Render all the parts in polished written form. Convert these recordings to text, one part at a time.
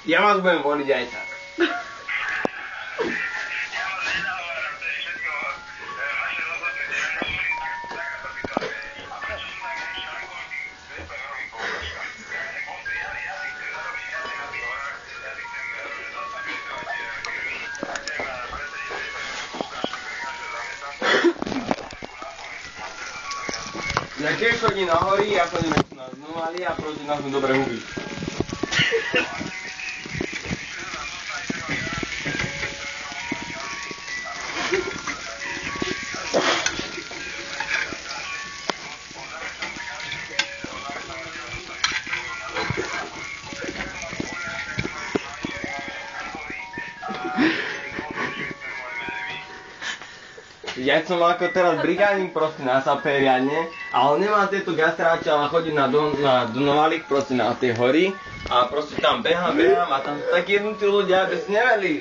Ja vás budem voliť aj tak. Ja tiež chodím na hory a chodím na Novali a proti nás sme dobre huby. Ja som ako teraz brigádnik proste na sape riadne, ale nemám tieto gastráče, ale chodím na Donovalik proste na tie hory a proste tam behám a tam sú takí jednotí ľudia, aby si neveli.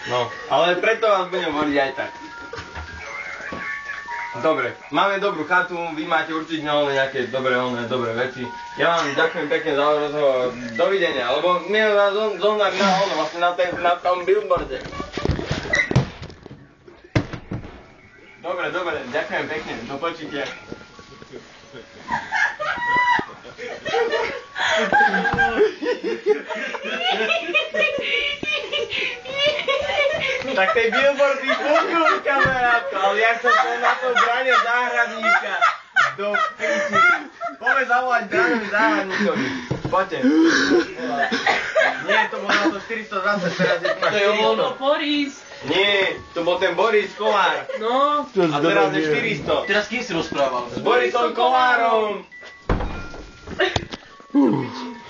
No, ale preto vás budem voliť aj tak. Dobre, máme dobrú chatu, vy máte určite nejaké dobré veci. Ja vám ďakujem pekne za rozhovor, dovidenia, lebo my vás zohnali vlastne na tom billboarde. Dobre, ďakujem pekne, do počutia. Tak tej billboardy fungujú, kamarátko, ale ja som to na to Braňo záhradníka. Do piči. Poďme zavolať Braňovi záhradníkovi. Poďte. Nie, to bolo na to 420, teraz je to na 400. To je ono, Boris. Nie, to bol ten Boris Kolár. No. A teraz je 400. Teraz kým si rozprával? S Borisom Kolárom.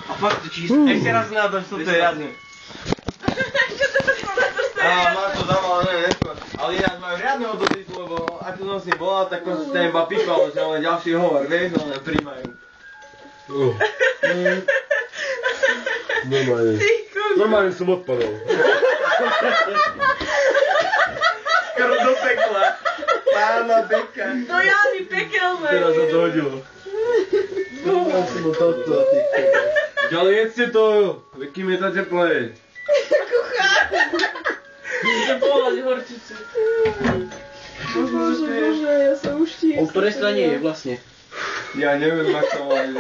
A fakt, číslo. Ešte raz na to, čo to je riadne. Má to zamalené neskôr. Ale ináč majú riadne odozíku, lebo ako som si bola, tak som si iba pípal, že len ďalší hovor, vieš, len príjmajú. Normálne som odpadol. Skoro do pekla. Pána Beka. Do jamy pekelnej. Teraz sa to hodilo. Ja som ho takto a ty. Ďalej jedzte to, kým je to teplé. Kuchár. Chcem povolať horčicu. Bože, ja sa už tiež. O ktorej strane je vlastne? Ja neviem, ako to majú.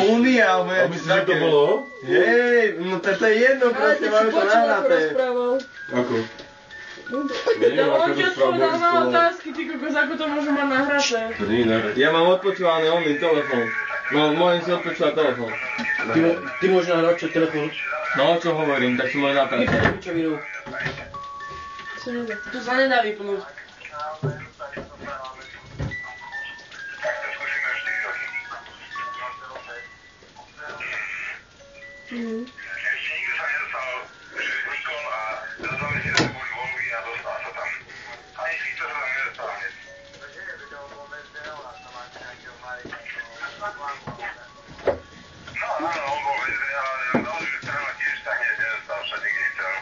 Únia, alebo A myslíš, že to bolo? Hej, no to je jedno, Ale proste ty si majú to počul, ako nahraté. rozprával. Ako? Ja on ti odpovedáva otázky, ty kokos, ako to môžu mať nahraté. To nie je nahraté. Ja mám odpočúvaný onný telefón. No, môžem si odpočúvať telefón. Ty môžeš nahrať čo telefón? No, čo hovorím, tak si môžem natáčať. Vypnúť pičovinu. Čo nedá? To sa nedá vypnúť. Ešte nikto sa nedostal, že Nikol a dozvali si, že boli voľby a dostal sa tam. Ani si to sa tam nedostal hneď. No áno, on bol väzve, ale dal, že strana tiež sa hneď nedostal všade, kde chcel.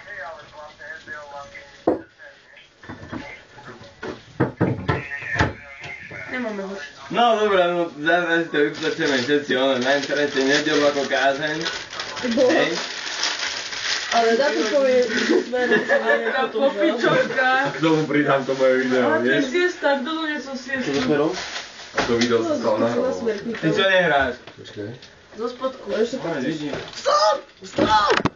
Nemáme ho. No dobré, no zase si to vypočujeme všetci, na internete nedelu ako kázeň. Hej. Ale na to povie smerom, že nie je Taká potom, že? popičovka. K tomu pridám to moje video, A ty vieš? siesta, kto doniesol siestu? Čo smerom? To video sa stalo Na nahrávalo. smrtníkov. Ty čo nehráš? Počkaj. Zo spodku. A ešte Vidím. Stop!